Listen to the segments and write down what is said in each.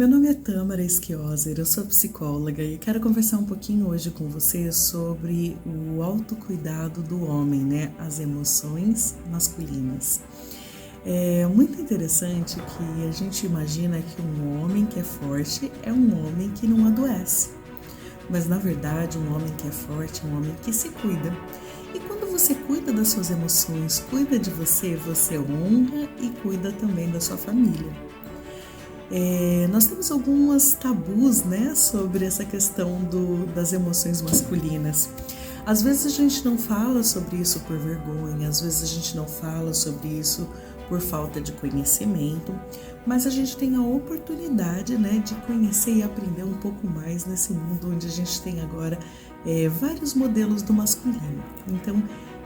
Meu nome é Tâmara Schioser, eu sou psicóloga e quero conversar um pouquinho hoje com você sobre o autocuidado do homem, né? As emoções masculinas. É muito interessante que a gente imagina que um homem que é forte é um homem que não adoece. Mas na verdade, um homem que é forte é um homem que se cuida. E quando você cuida das suas emoções, cuida de você, você honra e cuida também da sua família. Nós temos alguns tabus, né, sobre essa questão das emoções masculinas. Às vezes a gente não fala sobre isso por vergonha, às vezes a gente não fala sobre isso por falta de conhecimento, mas a gente tem a oportunidade, né, de conhecer e aprender um pouco mais nesse mundo onde a gente tem agora vários modelos do masculino. Então,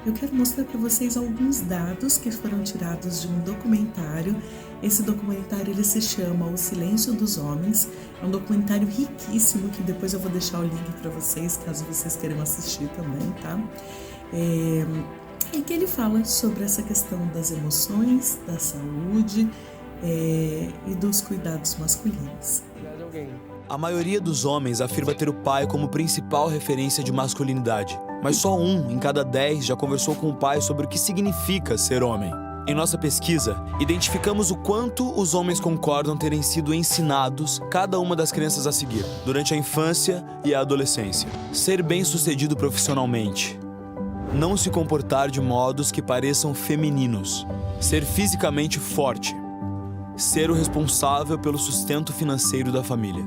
eu quero mostrar para vocês alguns dados que foram tirados de um documentário. Esse documentário ele se chama O Silêncio dos Homens. É um documentário riquíssimo que depois eu vou deixar o link para vocês, caso vocês queiram assistir também, tá? E que ele fala sobre essa questão das emoções, da saúde e dos cuidados masculinos. A maioria dos homens afirma ter o pai como principal referência de masculinidade, mas só 1 em cada 10 já conversou com o pai sobre o que significa ser homem. Em nossa pesquisa, identificamos o quanto os homens concordam terem sido ensinados cada uma das crenças a seguir, durante a infância e a adolescência. Ser bem-sucedido profissionalmente. Não se comportar de modos que pareçam femininos. Ser fisicamente forte. Ser o responsável pelo sustento financeiro da família.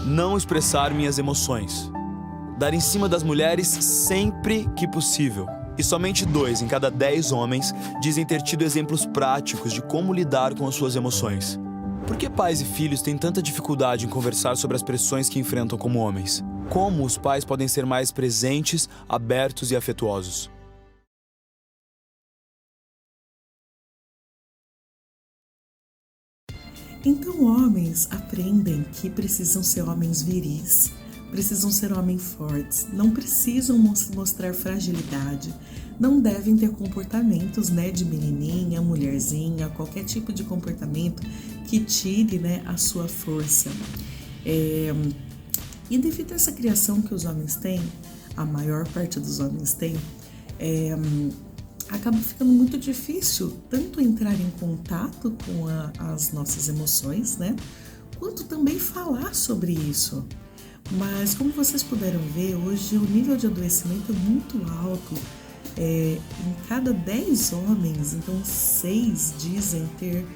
Não expressar minhas emoções. Dar em cima das mulheres sempre que possível. E somente 2 em cada 10 homens dizem ter tido exemplos práticos de como lidar com as suas emoções. Por que pais e filhos têm tanta dificuldade em conversar sobre as pressões que enfrentam como homens? Como os pais podem ser mais presentes, abertos e afetuosos? Então, homens aprendem que precisam ser homens viris, precisam ser homens fortes, não precisam mostrar fragilidade, não devem ter comportamentos, né, de menininha, mulherzinha, qualquer tipo de comportamento que tire, né, a sua força. E devido a essa criação que os homens têm, a maior parte dos homens tem, acaba ficando muito difícil tanto entrar em contato com as nossas emoções, né? Quanto também falar sobre isso. Mas como vocês puderam ver, hoje o nível de adoecimento é muito alto. Em cada 10 homens, então 6 dizem ter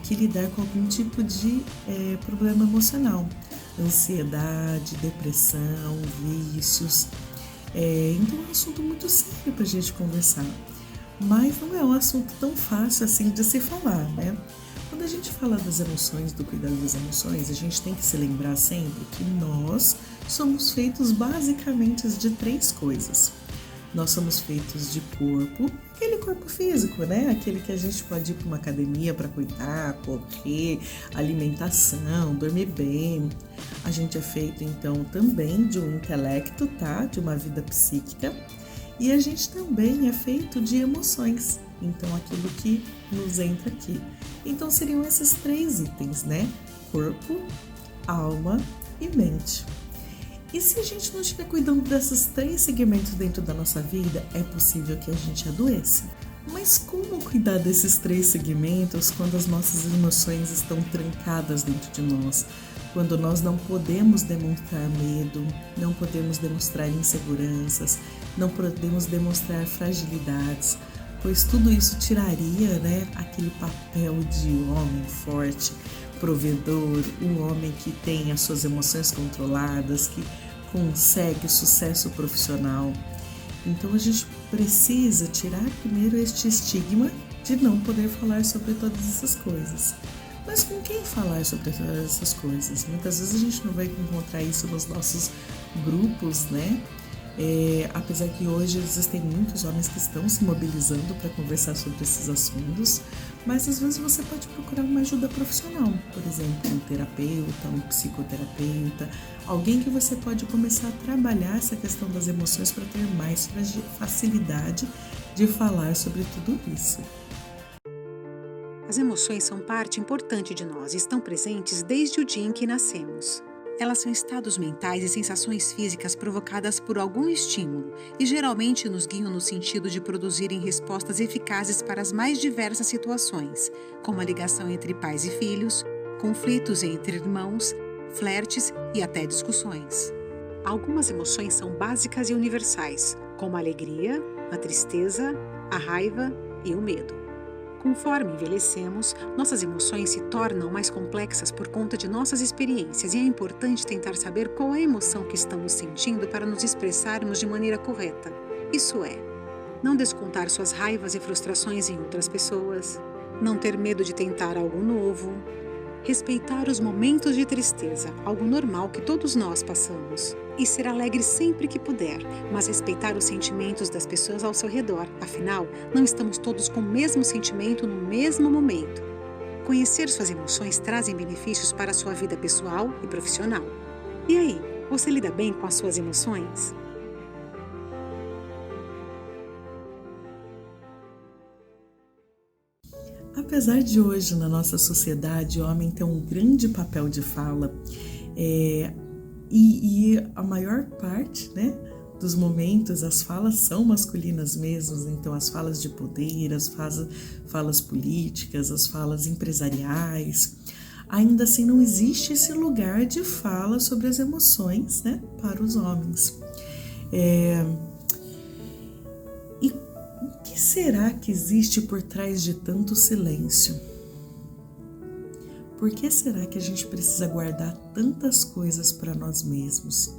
que lidar com algum tipo de problema emocional. Ansiedade, depressão, vícios. Então é um assunto muito sério para a gente conversar, mas não é um assunto tão fácil assim de se falar, né? Quando a gente fala das emoções, do cuidado das emoções, a gente tem que se lembrar sempre que nós somos feitos basicamente de 3 coisas. Nós somos feitos de corpo, aquele corpo físico, né? Aquele que a gente pode ir para uma academia para cuidar, correr, alimentação, dormir bem. A gente é feito, então, também de um intelecto, tá? De uma vida psíquica. E a gente também é feito de emoções. Então, aquilo que nos entra aqui. Então, seriam esses 3 itens, né? Corpo, alma e mente. E se a gente não estiver cuidando desses 3 segmentos dentro da nossa vida, é possível que a gente adoeça. Mas como cuidar desses 3 segmentos quando as nossas emoções estão trancadas dentro de nós? Quando nós não podemos demonstrar medo, não podemos demonstrar inseguranças, não podemos demonstrar fragilidades, pois tudo isso tiraria, né, aquele papel de homem forte, provedor, um homem que tem as suas emoções controladas, que consegue sucesso profissional. Então a gente precisa tirar primeiro este estigma de não poder falar sobre todas essas coisas. Mas com quem falar sobre essas coisas? Muitas vezes a gente não vai encontrar isso nos nossos grupos, né? Apesar que hoje existem muitos homens que estão se mobilizando para conversar sobre esses assuntos, mas às vezes você pode procurar uma ajuda profissional, por exemplo, um terapeuta, um psicoterapeuta, alguém que você pode começar a trabalhar essa questão das emoções para ter mais facilidade de falar sobre tudo isso. As emoções são parte importante de nós e estão presentes desde o dia em que nascemos. Elas são estados mentais e sensações físicas provocadas por algum estímulo e geralmente nos guiam no sentido de produzirem respostas eficazes para as mais diversas situações, como a ligação entre pais e filhos, conflitos entre irmãos, flertes e até discussões. Algumas emoções são básicas e universais, como a alegria, a tristeza, a raiva e o medo. Conforme envelhecemos, nossas emoções se tornam mais complexas por conta de nossas experiências e é importante tentar saber qual é a emoção que estamos sentindo para nos expressarmos de maneira correta. Isso é, não descontar suas raivas e frustrações em outras pessoas, não ter medo de tentar algo novo, respeitar os momentos de tristeza, algo normal que todos nós passamos, e ser alegre sempre que puder, mas respeitar os sentimentos das pessoas ao seu redor. Afinal, não estamos todos com o mesmo sentimento no mesmo momento. Conhecer suas emoções trazem benefícios para a sua vida pessoal e profissional. E aí, você lida bem com as suas emoções? Apesar de hoje, na nossa sociedade, o homem ter um grande papel de fala, e a maior parte, né, dos momentos, as falas são masculinas mesmo, então as falas de poder, as falas políticas, as falas empresariais, ainda assim não existe esse lugar de fala sobre as emoções, né, para os homens. E o que será que existe por trás de tanto silêncio? Por que será que a gente precisa guardar tantas coisas para nós mesmos?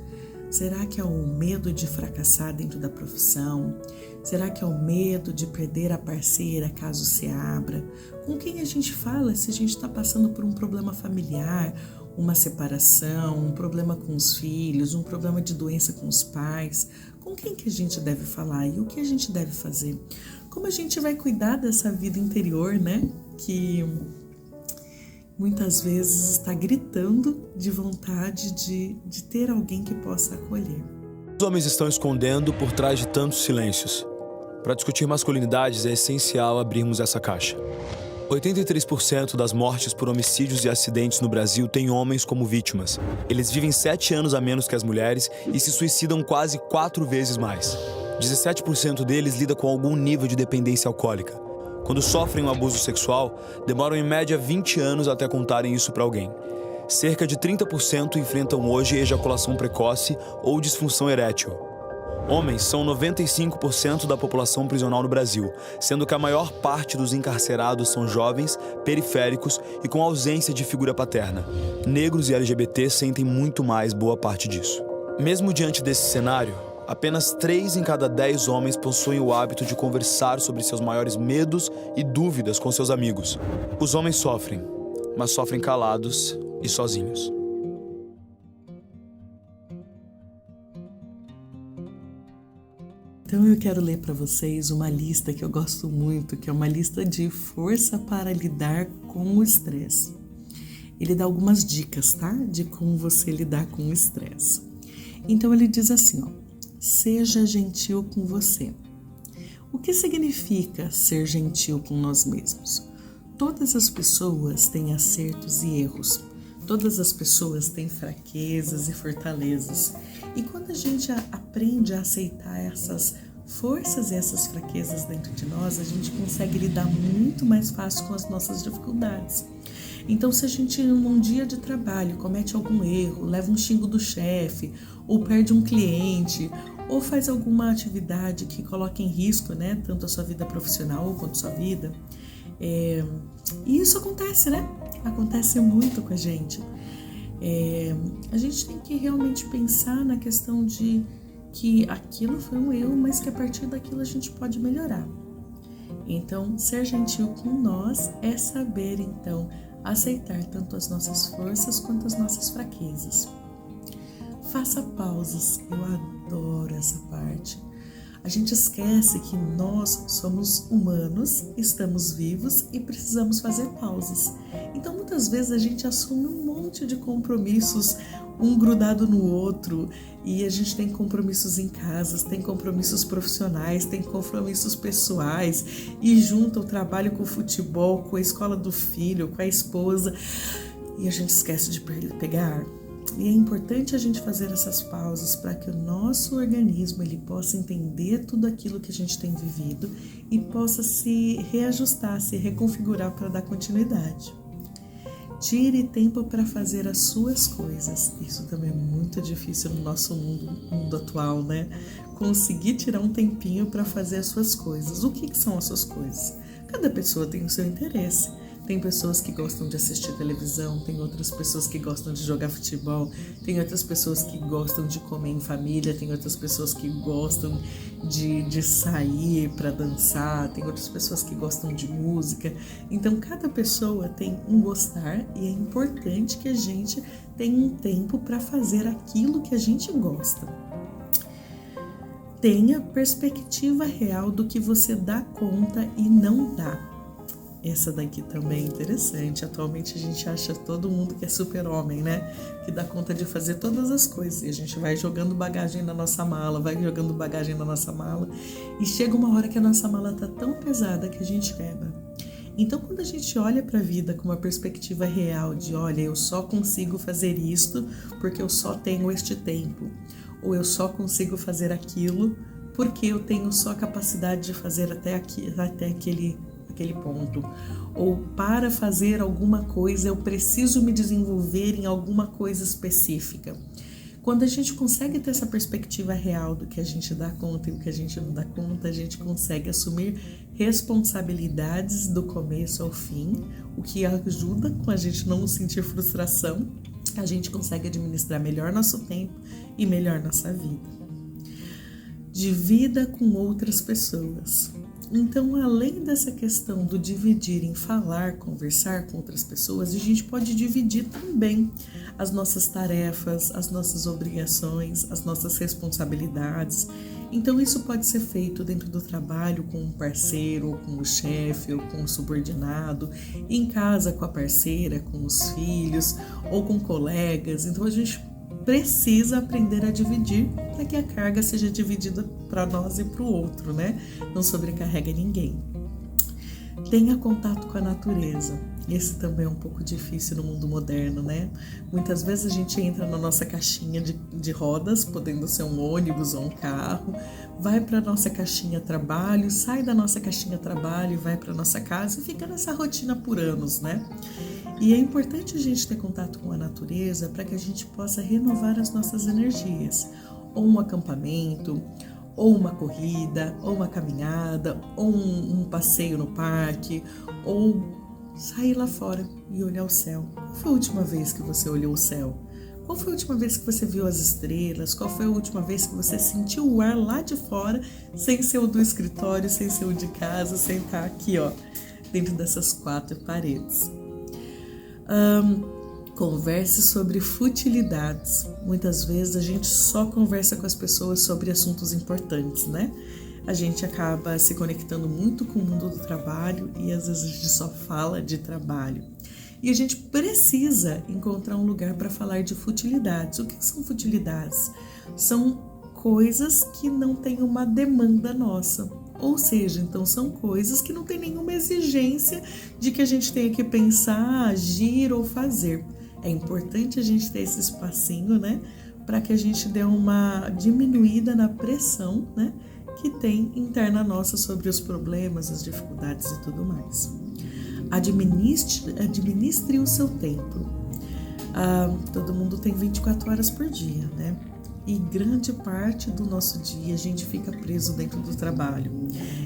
Será que é o medo de fracassar dentro da profissão? Será que é o medo de perder a parceira caso se abra? Com quem a gente fala se a gente está passando por um problema familiar, uma separação, um problema com os filhos, um problema de doença com os pais? Com quem que a gente deve falar e o que a gente deve fazer? Como a gente vai cuidar dessa vida interior, né? Que muitas vezes está gritando de vontade de ter alguém que possa acolher. Os homens estão escondendo por trás de tantos silêncios. Para discutir masculinidades é essencial abrirmos essa caixa. 83% das mortes por homicídios e acidentes no Brasil têm homens como vítimas. Eles vivem 7 anos a menos que as mulheres e se suicidam quase 4 vezes mais. 17% deles lida com algum nível de dependência alcoólica. Quando sofrem um abuso sexual, demoram em média 20 anos até contarem isso para alguém. Cerca de 30% enfrentam hoje ejaculação precoce ou disfunção erétil. Homens são 95% da população prisional no Brasil, sendo que a maior parte dos encarcerados são jovens, periféricos e com ausência de figura paterna. Negros e LGBT sentem muito mais boa parte disso. Mesmo diante desse cenário, apenas 3 em cada 10 homens possuem o hábito de conversar sobre seus maiores medos e dúvidas com seus amigos. Os homens sofrem, mas sofrem calados e sozinhos. Então eu quero ler para vocês uma lista que eu gosto muito, que é uma lista de força para lidar com o estresse. Ele dá algumas dicas, tá? De como você lidar com o estresse. Então ele diz assim, ó: seja gentil com você. O que significa ser gentil com nós mesmos? Todas as pessoas têm acertos e erros. Todas as pessoas têm fraquezas e fortalezas. E quando a gente aprende a aceitar essas forças e essas fraquezas dentro de nós, a gente consegue lidar muito mais fácil com as nossas dificuldades. Então, se a gente, num dia de trabalho, comete algum erro, leva um xingo do chefe, ou perde um cliente, ou faz alguma atividade que coloque em risco, né, tanto a sua vida profissional quanto a sua vida, e isso acontece, né? Acontece muito com a gente. A gente tem que realmente pensar na questão de que aquilo foi um erro, mas que a partir daquilo a gente pode melhorar. Então, ser gentil com nós é saber, então, aceitar tanto as nossas forças quanto as nossas fraquezas. Faça pausas, eu adoro essa parte. A gente esquece que nós somos humanos, estamos vivos e precisamos fazer pausas. Então, muitas vezes a gente assume um monte de compromissos, um grudado no outro, e a gente tem compromissos em casa, tem compromissos profissionais, tem compromissos pessoais, e junta o trabalho com o futebol, com a escola do filho, com a esposa, e a gente esquece de pegar ar. E é importante a gente fazer essas pausas para que o nosso organismo ele possa entender tudo aquilo que a gente tem vivido e possa se reajustar, se reconfigurar para dar continuidade. Tire tempo para fazer as suas coisas. Isso também é muito difícil no nosso mundo atual, né? Conseguir tirar um tempinho para fazer as suas coisas. O que são as suas coisas? Cada pessoa tem o seu interesse. Tem pessoas que gostam de assistir televisão, tem outras pessoas que gostam de jogar futebol, tem outras pessoas que gostam de comer em família, tem outras pessoas que gostam de sair para dançar, tem outras pessoas que gostam de música. Então, cada pessoa tem um gostar e é importante que a gente tenha um tempo para fazer aquilo que a gente gosta. Tenha perspectiva real do que você dá conta e não dá. Essa daqui também é interessante. Atualmente a gente acha todo mundo que é super-homem, né? Que dá conta de fazer todas as coisas. E a gente vai jogando bagagem na nossa mala, e chega uma hora que a nossa mala tá tão pesada que a gente quebra. Então, quando a gente olha para a vida com uma perspectiva real de, olha, eu só consigo fazer isto porque eu só tenho este tempo, ou eu só consigo fazer aquilo porque eu tenho só capacidade de fazer até aquele ponto, ou para fazer alguma coisa eu preciso me desenvolver em alguma coisa específica. Quando a gente consegue ter essa perspectiva real do que a gente dá conta e o que a gente não dá conta, a gente consegue assumir responsabilidades do começo ao fim, o que ajuda com a gente não sentir frustração, a gente consegue administrar melhor nosso tempo e melhor nossa vida. Divida com outras pessoas. Então, além dessa questão do dividir em falar, conversar com outras pessoas, a gente pode dividir também as nossas tarefas, as nossas obrigações, as nossas responsabilidades. Então, isso pode ser feito dentro do trabalho com um parceiro, ou com o chefe, ou com o subordinado, em casa com a parceira, com os filhos, ou com colegas. Então, a gente precisa aprender a dividir para que a carga seja dividida para nós e para o outro, né? Não sobrecarrega ninguém. Tenha contato com a natureza. Esse também é um pouco difícil no mundo moderno, né? Muitas vezes a gente entra na nossa caixinha de rodas, podendo ser um ônibus ou um carro, vai para a nossa caixinha trabalho, sai da nossa caixinha trabalho e vai para a nossa casa e fica nessa rotina por anos, né? E é importante a gente ter contato com a natureza para que a gente possa renovar as nossas energias. Ou um acampamento, ou uma corrida, ou uma caminhada, ou um passeio no parque, ou sair lá fora e olhar o céu. Qual foi a última vez que você olhou o céu? Qual foi a última vez que você viu as estrelas? Qual foi a última vez que você sentiu o ar lá de fora, sem ser o do escritório, sem ser o de casa, sem estar aqui, ó, dentro dessas 4 paredes? Converse sobre futilidades. Muitas vezes a gente só conversa com as pessoas sobre assuntos importantes, né? A gente acaba se conectando muito com o mundo do trabalho e às vezes a gente só fala de trabalho. E a gente precisa encontrar um lugar para falar de futilidades. O que são futilidades? São coisas que não têm uma demanda nossa. Ou seja, então são coisas que não tem nenhuma exigência de que a gente tenha que pensar, agir ou fazer. É importante a gente ter esse espacinho, né? Para que a gente dê uma diminuída na pressão, né? Que tem interna nossa sobre os problemas, as dificuldades e tudo mais. Administre o seu tempo. Todo mundo tem 24 horas por dia, né? E grande parte do nosso dia a gente fica preso dentro do trabalho.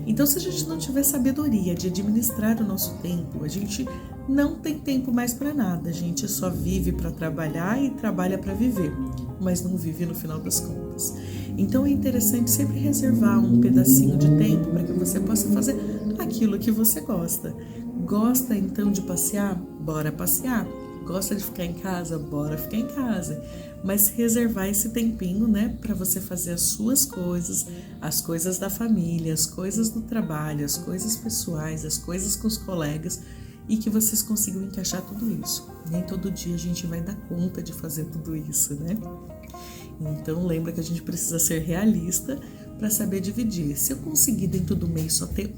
Então, se a gente não tiver sabedoria de administrar o nosso tempo, a gente não tem tempo mais para nada. A gente só vive para trabalhar e trabalha para viver, mas não vive no final das contas. Então, é interessante sempre reservar um pedacinho de tempo para que você possa fazer aquilo que você gosta. Gosta, então, de passear? Bora passear. Gosta de ficar em casa? Bora ficar em casa. Mas reservar esse tempinho, né, para você fazer as suas coisas, as coisas da família, as coisas do trabalho, as coisas pessoais, as coisas com os colegas, e que vocês consigam encaixar tudo isso. Nem todo dia a gente vai dar conta de fazer tudo isso, né? Então lembra que a gente precisa ser realista para saber dividir. Se eu conseguir dentro do mês só ter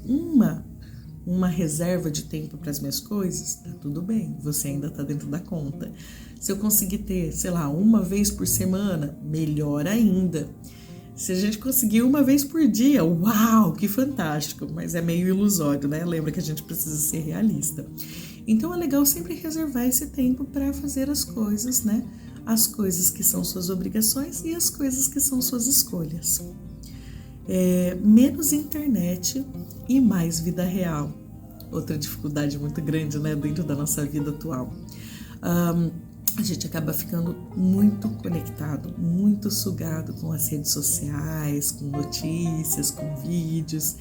uma reserva de tempo para as minhas coisas, tá tudo bem, você ainda tá dentro da conta. Se eu conseguir ter, sei lá, uma vez por semana, melhor ainda. Se a gente conseguir uma vez por dia, uau, que fantástico, mas é meio ilusório, né? Lembra que a gente precisa ser realista. Então é legal sempre reservar esse tempo para fazer as coisas, né? As coisas que são suas obrigações e as coisas que são suas escolhas. Menos internet e mais vida real. Outra dificuldade muito grande, né, dentro da nossa vida atual. A gente acaba ficando muito conectado, muito sugado com as redes sociais, com notícias, com vídeos.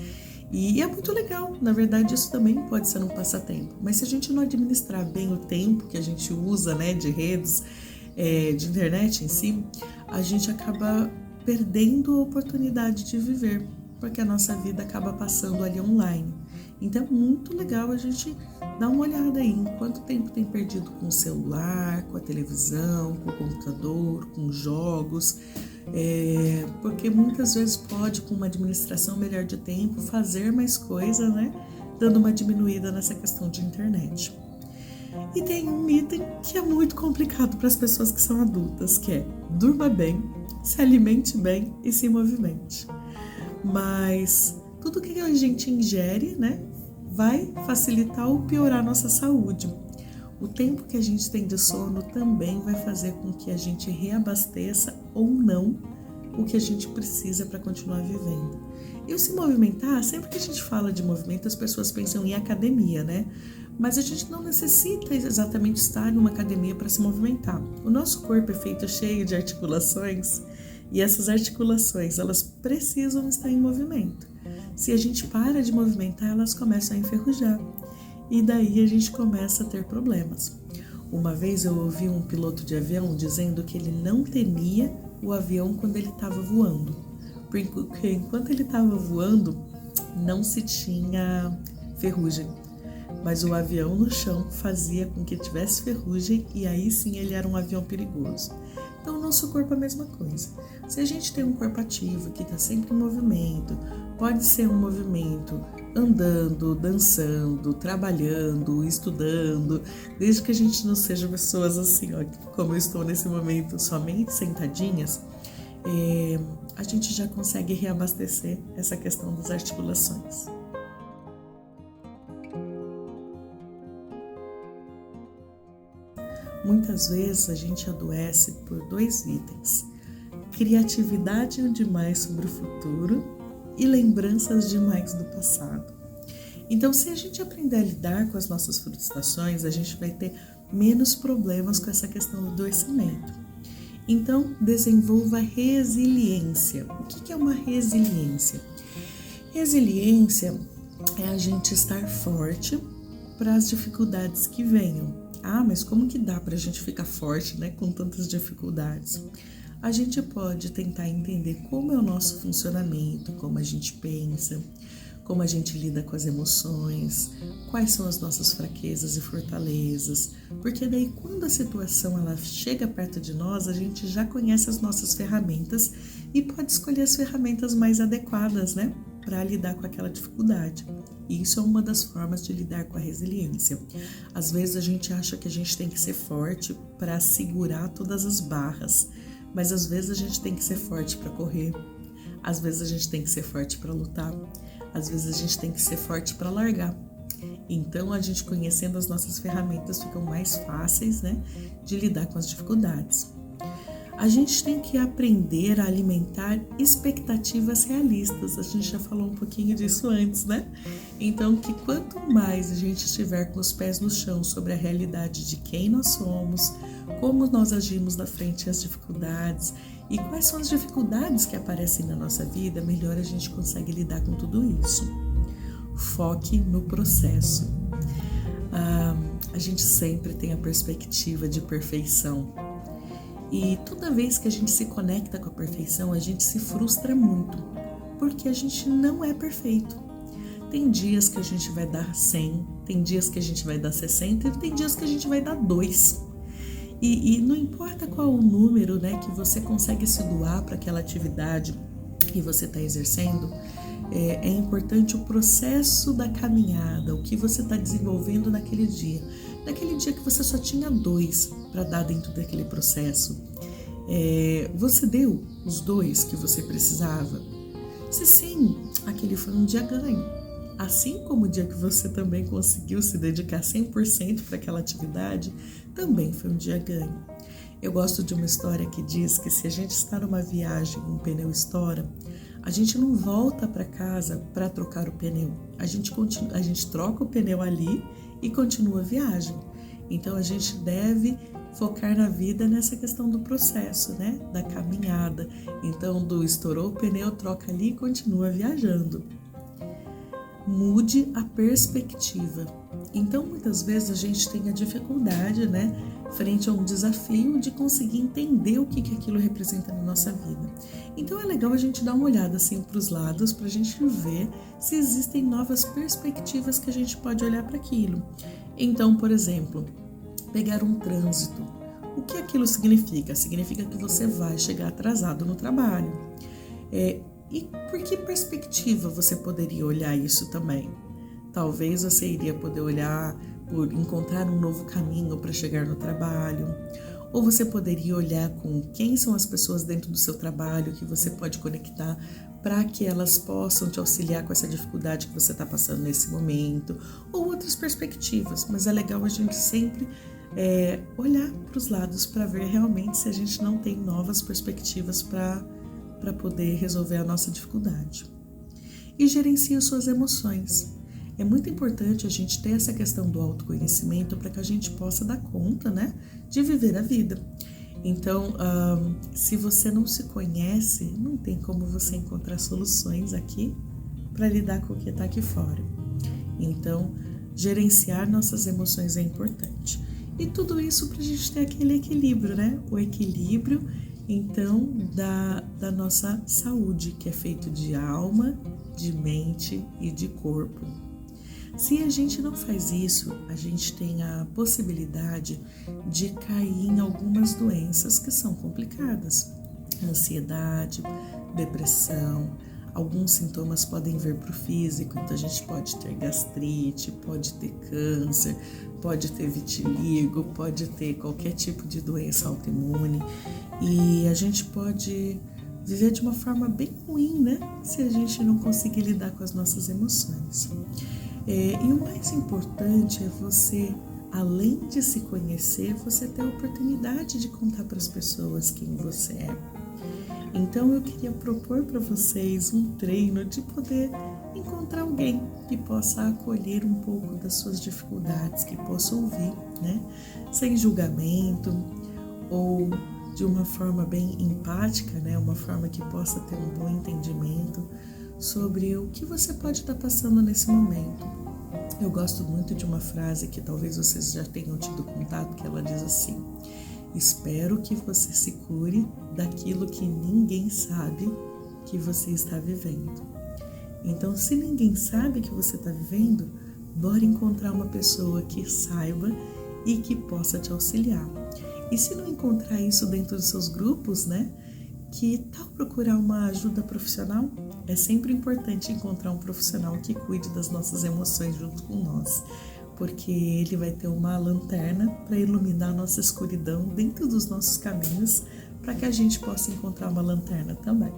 E é muito legal, na verdade isso também pode ser um passatempo. Mas se a gente não administrar bem o tempo que a gente usa, né, de redes, de internet em si, a gente acaba perdendo a oportunidade de viver, porque a nossa vida acaba passando ali online. Então é muito legal a gente dar uma olhada aí em quanto tempo tem perdido com o celular, com a televisão, com o computador, com jogos, porque muitas vezes pode, com uma administração melhor de tempo, fazer mais coisa, né? Dando uma diminuída nessa questão de internet. E tem um item que é muito complicado para as pessoas que são adultas, que é: durma bem, se alimente bem e se movimente. Mas tudo que a gente ingere, né, vai facilitar ou piorar a nossa saúde. O tempo que a gente tem de sono também vai fazer com que a gente reabasteça ou não o que a gente precisa para continuar vivendo. E o se movimentar, sempre que a gente fala de movimento, as pessoas pensam em academia, né? Mas a gente não necessita exatamente estar numa academia para se movimentar. O nosso corpo é feito cheio de articulações e essas articulações, elas precisam estar em movimento. Se a gente para de movimentar, elas começam a enferrujar e daí a gente começa a ter problemas. Uma vez eu ouvi um piloto de avião dizendo que ele não temia o avião quando ele estava voando, porque enquanto ele estava voando não se tinha ferrugem, mas o avião no chão fazia com que tivesse ferrugem e aí sim ele era um avião perigoso. Então o nosso corpo é a mesma coisa. Se a gente tem um corpo ativo que está sempre em movimento, pode ser um movimento andando, dançando, trabalhando, estudando, desde que a gente não seja pessoas assim, ó, como eu estou nesse momento, somente sentadinhas, a gente já consegue reabastecer essa questão das articulações. Muitas vezes a gente adoece por 2 itens: criatividade demais sobre o futuro e lembranças demais do passado. Então, se a gente aprender a lidar com as nossas frustrações, a gente vai ter menos problemas com essa questão do adoecimento. Então, desenvolva resiliência. O que é uma resiliência? Resiliência é a gente estar forte para as dificuldades que venham. Mas como que dá para a gente ficar forte, né, com tantas dificuldades? A gente pode tentar entender como é o nosso funcionamento, como a gente pensa, como a gente lida com as emoções, quais são as nossas fraquezas e fortalezas, porque daí quando a situação ela chega perto de nós, a gente já conhece as nossas ferramentas e pode escolher as ferramentas mais adequadas, né, para lidar com aquela dificuldade. E isso é uma das formas de lidar com a resiliência. Às vezes a gente acha que a gente tem que ser forte para segurar todas as barras, mas às vezes a gente tem que ser forte para correr, às vezes a gente tem que ser forte para lutar, às vezes a gente tem que ser forte para largar. Então a gente conhecendo as nossas ferramentas ficam mais fáceis, né, de lidar com as dificuldades. A gente tem que aprender a alimentar expectativas realistas. A gente já falou um pouquinho disso antes, né? Então, que quanto mais a gente estiver com os pés no chão sobre a realidade de quem nós somos, como nós agimos na frente às dificuldades e quais são as dificuldades que aparecem na nossa vida, melhor a gente consegue lidar com tudo isso. Foque no processo. a gente sempre tem a perspectiva de perfeição. E toda vez que a gente se conecta com a perfeição, a gente se frustra muito, porque a gente não é perfeito. Tem dias que a gente vai dar 100, tem dias que a gente vai dar 60 e tem dias que a gente vai dar 2. E não importa qual o número, né, que você consegue se doar para aquela atividade que você está exercendo, é importante o processo da caminhada, o que você está desenvolvendo naquele dia. Naquele dia que você só tinha 2 para dar dentro daquele processo, você deu os 2 que você precisava? Se sim, aquele foi um dia ganho. Assim como o dia que você também conseguiu se dedicar 100% para aquela atividade, também foi um dia ganho. Eu gosto de uma história que diz que se a gente está numa viagem e um pneu estoura, a gente não volta para casa para trocar o pneu. A gente troca o pneu ali e continua a viagem. Então a gente deve focar na vida nessa questão do processo, né? Da caminhada. Então, estourou o pneu, troca ali e continua viajando. Mude a perspectiva. Então, muitas vezes a gente tem a dificuldade, né, frente a um desafio de conseguir entender o que aquilo representa na nossa vida. Então, é legal a gente dar uma olhada assim para os lados, para a gente ver se existem novas perspectivas que a gente pode olhar para aquilo. Então, por exemplo, pegar um trânsito. O que aquilo significa? Significa que você vai chegar atrasado no trabalho. E por que perspectiva você poderia olhar isso também? Talvez você iria poder olhar por encontrar um novo caminho para chegar no trabalho, ou você poderia olhar com quem são as pessoas dentro do seu trabalho que você pode conectar para que elas possam te auxiliar com essa dificuldade que você está passando nesse momento, ou outras perspectivas. Mas é legal a gente sempre olhar para os lados para ver realmente se a gente não tem novas perspectivas para poder resolver a nossa dificuldade. E gerencie as suas emoções. É muito importante a gente ter essa questão do autoconhecimento para que a gente possa dar conta, né, de viver a vida. Então, se você não se conhece, não tem como você encontrar soluções aqui para lidar com o que está aqui fora. Então, gerenciar nossas emoções é importante. E tudo isso para a gente ter aquele equilíbrio, né? O equilíbrio, então, da nossa saúde, que é feito de alma, de mente e de corpo. Se a gente não faz isso, a gente tem a possibilidade de cair em algumas doenças que são complicadas. Ansiedade, depressão, alguns sintomas podem vir para o físico, então a gente pode ter gastrite, pode ter câncer, pode ter vitiligo, pode ter qualquer tipo de doença autoimune e a gente pode viver de uma forma bem ruim, né? Se a gente não conseguir lidar com as nossas emoções. E o mais importante é você, além de se conhecer, você ter a oportunidade de contar para as pessoas quem você é. Então eu queria propor para vocês um treino de poder encontrar alguém que possa acolher um pouco das suas dificuldades, que possa ouvir, né? Sem julgamento ou de uma forma bem empática, né? Uma forma que possa ter um bom entendimento sobre o que você pode estar passando nesse momento. Eu gosto muito de uma frase que talvez vocês já tenham tido contato, que ela diz assim: espero que você se cure daquilo que ninguém sabe que você está vivendo. Então, se ninguém sabe que você está vivendo, bora encontrar uma pessoa que saiba e que possa te auxiliar. E se não encontrar isso dentro dos seus grupos, né? Que tal procurar uma ajuda profissional? É sempre importante encontrar um profissional que cuide das nossas emoções junto com nós, porque ele vai ter uma lanterna para iluminar a nossa escuridão dentro dos nossos caminhos, para que a gente possa encontrar uma lanterna também.